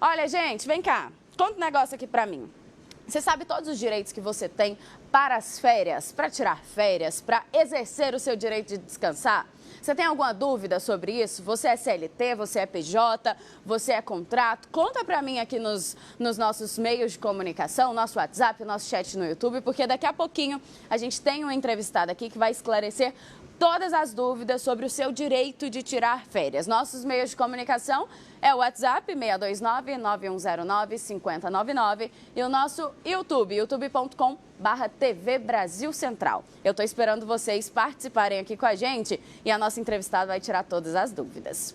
Olha, gente, vem cá. Conta um negócio aqui pra mim. Você sabe todos os direitos que você tem para as férias, para tirar férias, para exercer o seu direito de descansar? Você tem alguma dúvida sobre isso? Você é CLT, você é PJ, você é contrato? Conta pra mim aqui nos nossos meios de comunicação, nosso WhatsApp, nosso chat no YouTube, porque daqui a pouquinho a gente tem um entrevistado aqui que vai esclarecer todas as dúvidas sobre o seu direito de tirar férias. Nossos meios de comunicação é o WhatsApp 629-9109-5099 e o nosso YouTube, youtube.com/TV Brasil Central. Eu estou esperando vocês participarem aqui com a gente e a nossa entrevistada vai tirar todas as dúvidas.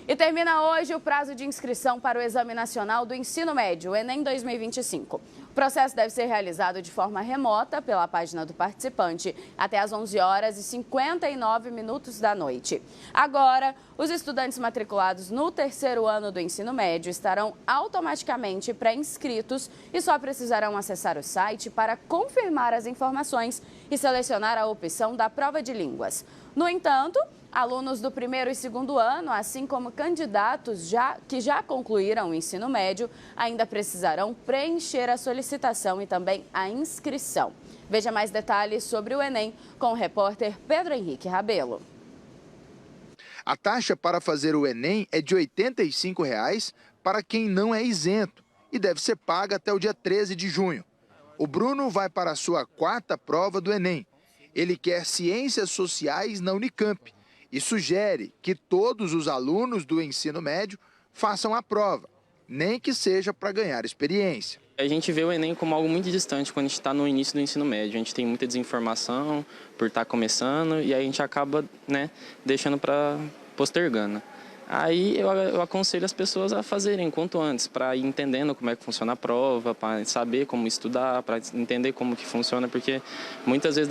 E termina hoje o prazo de inscrição para o Exame Nacional do Ensino Médio, o Enem 2025. O processo deve ser realizado de forma remota pela página do participante até às 11h59 da noite. Agora, os estudantes matriculados no terceiro ano do ensino médio estarão automaticamente pré-inscritos e só precisarão acessar o site para confirmar as informações e selecionar a opção da prova de línguas. No entanto, alunos do primeiro e segundo ano, assim como candidatos que já concluíram o ensino médio, ainda precisarão preencher a solicitação e também a inscrição. Veja mais detalhes sobre o Enem com o repórter Pedro Henrique Rabelo. A taxa para fazer o Enem é de R$ 85 para quem não é isento e deve ser paga até o dia 13 de junho. O Bruno vai para a sua quarta prova do Enem. Ele quer Ciências Sociais na Unicamp e sugere que todos os alunos do ensino médio façam a prova, nem que seja para ganhar experiência. A gente vê o Enem como algo muito distante quando a gente está no início do ensino médio. A gente tem muita desinformação por estar começando e aí a gente acaba, deixando para postergando. Aí eu aconselho as pessoas a fazerem quanto antes, para ir entendendo como é que funciona a prova, para saber como estudar, para entender como que funciona, porque muitas vezes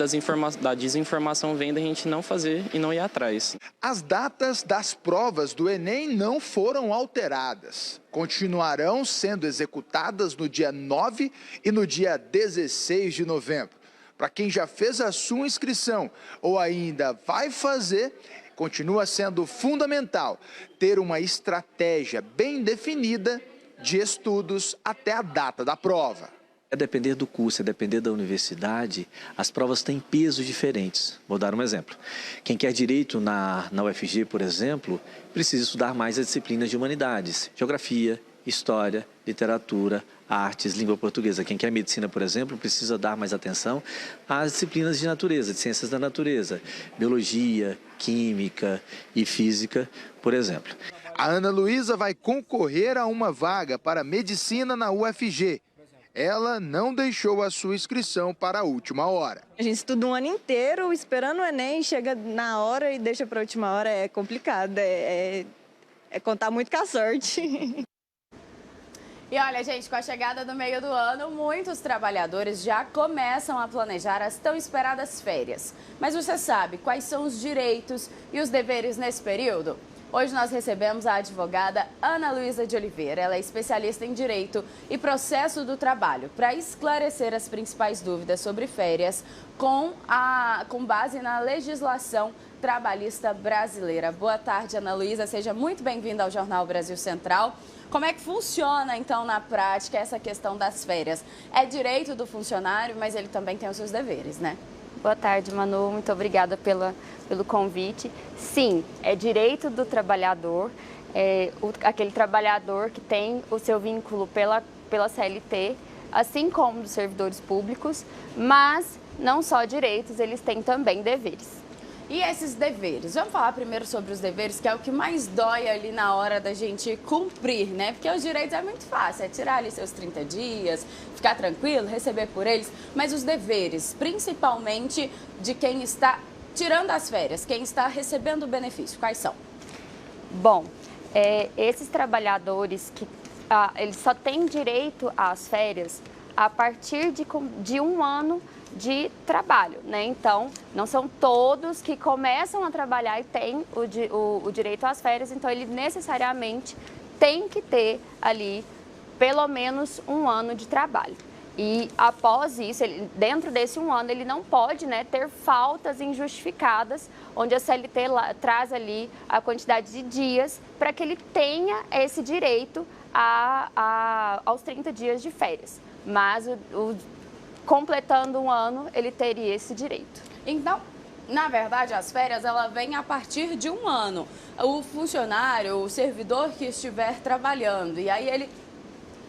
da desinformação vem da gente não fazer e não ir atrás. As datas das provas do Enem não foram alteradas. Continuarão sendo executadas no dia 9 e no dia 16 de novembro. Para quem já fez a sua inscrição ou ainda vai fazer, continua sendo fundamental ter uma estratégia bem definida de estudos até a data da prova. A depender do curso, a depender da universidade, as provas têm pesos diferentes. Vou dar um exemplo. Quem quer direito na UFG, por exemplo, precisa estudar mais as disciplinas de humanidades, geografia, história, literatura, artes, língua portuguesa. Quem quer medicina, por exemplo, precisa dar mais atenção às disciplinas de natureza, de ciências da natureza, biologia, química e física, por exemplo. A Ana Luísa vai concorrer a uma vaga para medicina na UFG. Ela não deixou a sua inscrição para a última hora. A gente estuda um ano inteiro esperando o Enem, chega na hora e deixa para a última hora, é complicado, é contar muito com a sorte. E olha, gente, com a chegada do meio do ano, muitos trabalhadores já começam a planejar as tão esperadas férias. Mas você sabe quais são os direitos e os deveres nesse período? Hoje nós recebemos a advogada Ana Luísa de Oliveira. Ela é especialista em Direito e Processo do Trabalho, para esclarecer as principais dúvidas sobre férias com base na legislação trabalhista brasileira. Boa tarde, Ana Luísa. Seja muito bem-vinda ao Jornal Brasil Central. Como é que funciona, então, na prática, essa questão das férias? É direito do funcionário, mas ele também tem os seus deveres, né? Boa tarde, Manu. Muito obrigada pelo convite. Sim, é direito do trabalhador, aquele trabalhador que tem o seu vínculo pela CLT, assim como dos servidores públicos, mas não só direitos, eles têm também deveres. E esses deveres? Vamos falar primeiro sobre os deveres, que é o que mais dói ali na hora da gente cumprir, né? Porque os direitos é muito fácil, é tirar ali seus 30 dias, ficar tranquilo, receber por eles. Mas os deveres, principalmente de quem está tirando as férias, quem está recebendo o benefício, quais são? Bom, esses trabalhadores que eles só têm direito às férias a partir de um ano de trabalho, né? Então, não são todos que começam a trabalhar e têm o direito às férias, então ele necessariamente tem que ter ali pelo menos um ano de trabalho. E após isso, dentro desse um ano, ele não pode, ter faltas injustificadas, onde a CLT traz ali a quantidade de dias para que ele tenha esse direito aos 30 dias de férias. Mas completando um ano, ele teria esse direito. Então, na verdade, as férias, ela vem a partir de um ano. O funcionário, o servidor que estiver trabalhando, e aí ele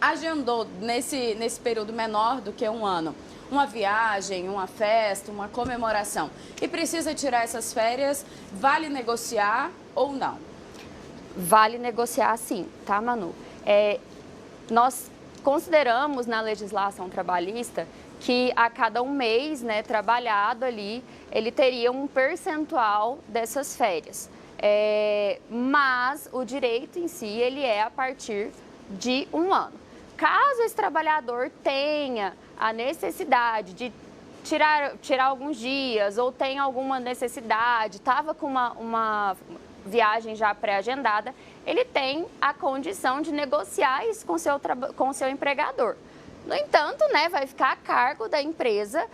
agendou nesse período menor do que um ano, uma viagem, uma festa, uma comemoração, e precisa tirar essas férias, vale negociar ou não? Vale negociar sim, tá, Manu? Nós consideramos na legislação trabalhista que a cada um mês, né, trabalhado ali, ele teria um percentual dessas férias. Mas o direito em si, ele é a partir de um ano. Caso esse trabalhador tenha a necessidade de tirar alguns dias ou tenha alguma necessidade, estava com uma viagem já pré-agendada, ele tem a condição de negociar isso com o seu empregador. No entanto, né, vai ficar a cargo da empresa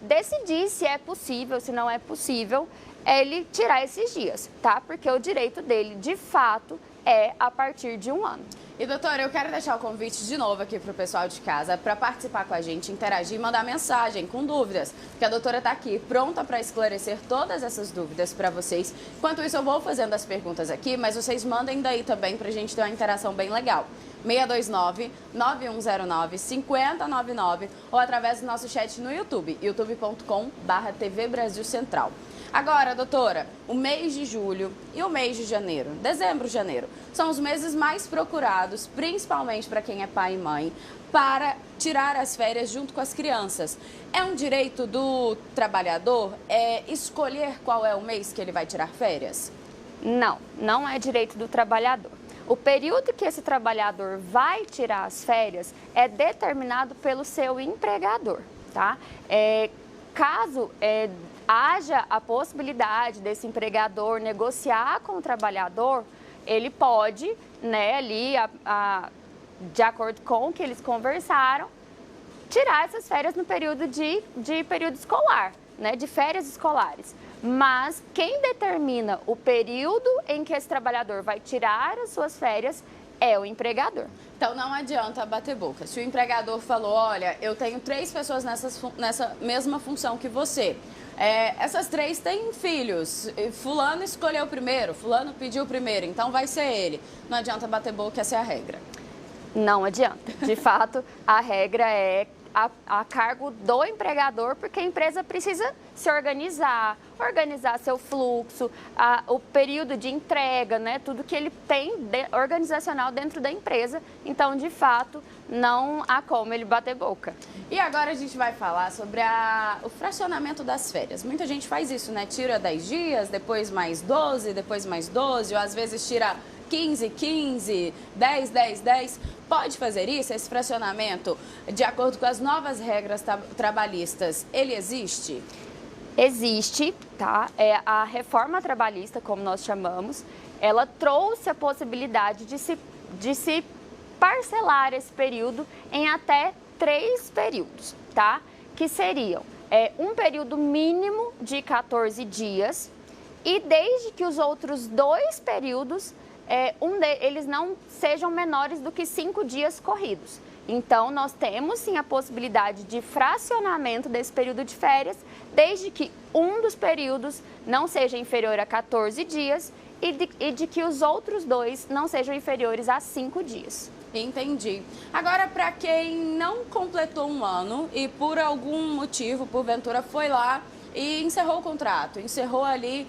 decidir se é possível, se não é possível, ele tirar esses dias, tá? Porque o direito dele, de fato, é a partir de um ano. E, doutora, eu quero deixar o convite de novo aqui para o pessoal de casa para participar com a gente, interagir e mandar mensagem com dúvidas, porque a doutora está aqui pronta para esclarecer todas essas dúvidas para vocês. Enquanto isso, eu vou fazendo as perguntas aqui, mas vocês mandem daí também para a gente ter uma interação bem legal. 629-9109-5099 ou através do nosso chat no YouTube, youtube.com/TV Brasil Central. Agora, doutora, o mês de julho e o mês de janeiro, dezembro e janeiro, são os meses mais procurados, principalmente para quem é pai e mãe, para tirar as férias junto com as crianças. É um direito do trabalhador escolher qual é o mês que ele vai tirar férias? Não, não é direito do trabalhador. O período que esse trabalhador vai tirar as férias é determinado pelo seu empregador, tá? Caso haja a possibilidade desse empregador negociar com o trabalhador, ele pode, né, ali, de acordo com o que eles conversaram, tirar essas férias no período de período escolar, né, de férias escolares. Mas quem determina o período em que esse trabalhador vai tirar as suas férias é o empregador. Então não adianta bater boca. Se o empregador falou, olha, eu tenho 3 pessoas nessa mesma função que você, essas 3 têm filhos, fulano escolheu primeiro, fulano pediu primeiro, então vai ser ele. Não adianta bater boca, essa é a regra. Não adianta. De fato, a regra é a cargo do empregador, porque a empresa precisa se organizar seu fluxo, o período de entrega, né, tudo que ele tem organizacional dentro da empresa. Então, de fato, não há como ele bater boca. E agora a gente vai falar sobre o fracionamento das férias. Muita gente faz isso, né? Tira 10 dias, depois mais 12, depois mais 12, ou às vezes tira 15, 15, 10, 10, 10. Pode fazer isso? Esse fracionamento, de acordo com as novas regras trabalhistas, ele existe? Existe, tá? A reforma trabalhista, como nós chamamos, ela trouxe a possibilidade de se parcelar esse período em até 3 períodos, tá? Que seriam um período mínimo de 14 dias e desde que os outros 2 períodos eles não sejam menores do que 5 dias corridos. Então, nós temos sim a possibilidade de fracionamento desse período de férias, desde que um dos períodos não seja inferior a 14 dias e de que os outros 2 não sejam inferiores a 5 dias. Entendi. Agora, para quem não completou um ano e por algum motivo, porventura, foi lá e encerrou o contrato, encerrou ali,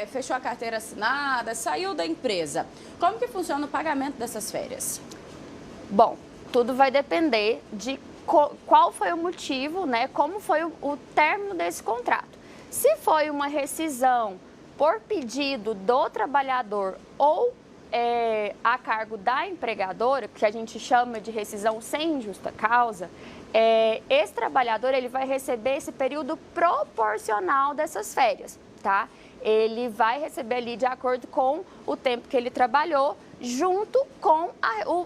fechou a carteira assinada, saiu da empresa. Como que funciona o pagamento dessas férias? Bom, tudo vai depender de qual foi o motivo, né? Como foi o término desse contrato. Se foi uma rescisão por pedido do trabalhador ou a cargo da empregadora, que a gente chama de rescisão sem justa causa, esse trabalhador ele vai receber esse período proporcional dessas férias, tá? Ele vai receber ali de acordo com o tempo que ele trabalhou, junto com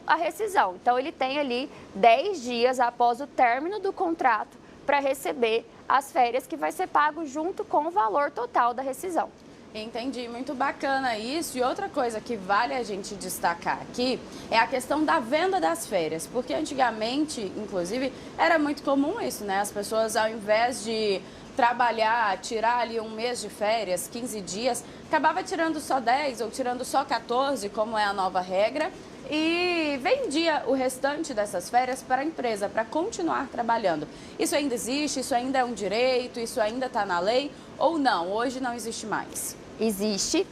a rescisão. Então, ele tem ali 10 dias após o término do contrato para receber as férias que vai ser pago junto com o valor total da rescisão. Entendi, muito bacana isso. E outra coisa que vale a gente destacar aqui é a questão da venda das férias, porque antigamente, inclusive, era muito comum isso, né? As pessoas, ao invés de trabalhar, tirar ali um mês de férias, 15 dias, acabava tirando só 10 ou tirando só 14, como é a nova regra, e vendia o restante dessas férias para a empresa, para continuar trabalhando. Isso ainda existe? Isso ainda é um direito? Isso ainda está na lei? Ou não? Hoje não existe mais? Existe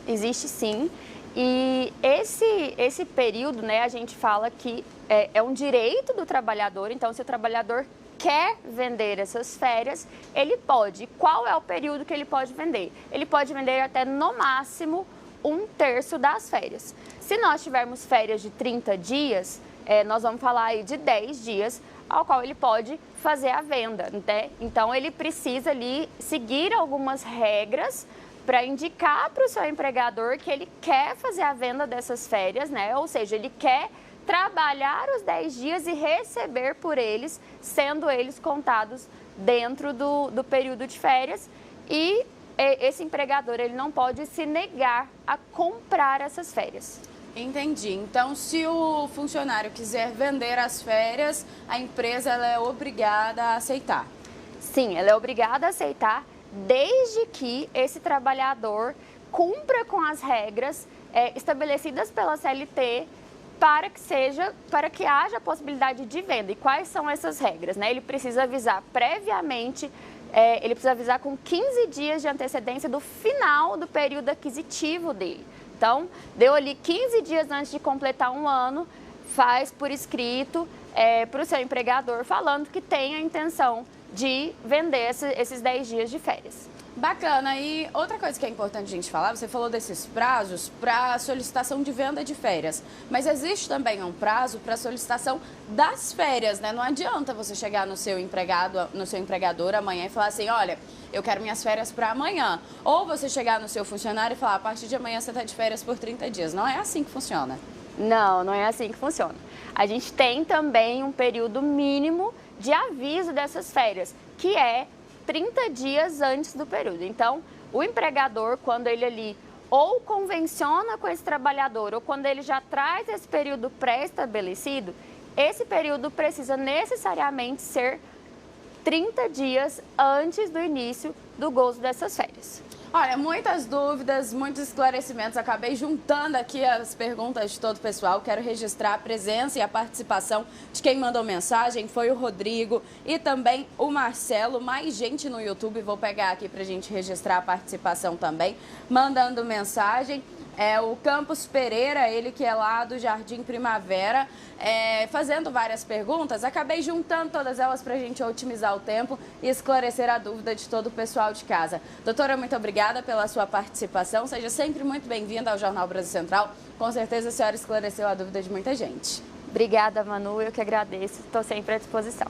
sim. E esse período, né, a gente fala que é um direito do trabalhador. Então, se o trabalhador quer vender essas férias, ele pode. Qual é o período que ele pode vender? Ele pode vender até, no máximo, 1/3 das férias. Se nós tivermos férias de 30 dias, nós vamos falar aí de 10 dias, ao qual ele pode fazer a venda, né? Então, ele precisa ali seguir algumas regras para indicar para o seu empregador que ele quer fazer a venda dessas férias, né? Ou seja, ele quer trabalhar os 10 dias e receber por eles, sendo eles contados dentro do período de férias. E esse empregador, ele não pode se negar a comprar essas férias. Entendi. Então, se o funcionário quiser vender as férias, a empresa ela é obrigada a aceitar? Sim, ela é obrigada a aceitar, desde que esse trabalhador cumpra com as regras estabelecidas pela CLT para que haja a possibilidade de venda. E quais são essas regras, né? Ele precisa avisar previamente, ele precisa avisar com 15 dias de antecedência do final do período aquisitivo dele. Então, deu ali 15 dias antes de completar um ano, faz por escrito para o seu empregador falando que tem a intenção de vender esses 10 dias de férias. Bacana. E outra coisa que é importante a gente falar, você falou desses prazos para solicitação de venda de férias, mas existe também um prazo para solicitação das férias, né? Não adianta você chegar no seu empregador amanhã e falar assim, olha, eu quero minhas férias para amanhã. Ou você chegar no seu funcionário e falar, a partir de amanhã você está de férias por 30 dias. Não é assim que funciona. Não é assim que funciona. A gente tem também um período mínimo de aviso dessas férias, que é 30 dias antes do período. Então, o empregador, quando ele ali ou convenciona com esse trabalhador, ou quando ele já traz esse período pré-estabelecido, esse período precisa necessariamente ser 30 dias antes do início do gozo dessas férias. Olha, muitas dúvidas, muitos esclarecimentos. Acabei juntando aqui as perguntas de todo o pessoal. Quero registrar a presença e a participação de quem mandou mensagem. Foi o Rodrigo e também o Marcelo. Mais gente no YouTube. Vou pegar aqui pra gente registrar a participação também. Mandando mensagem. O Campos Pereira, ele que é lá do Jardim Primavera, fazendo várias perguntas. Acabei juntando todas elas para a gente otimizar o tempo e esclarecer a dúvida de todo o pessoal de casa. Doutora, muito obrigada pela sua participação. Seja sempre muito bem-vinda ao Jornal Brasil Central. Com certeza a senhora esclareceu a dúvida de muita gente. Obrigada, Manu. Eu que agradeço. Estou sempre à disposição.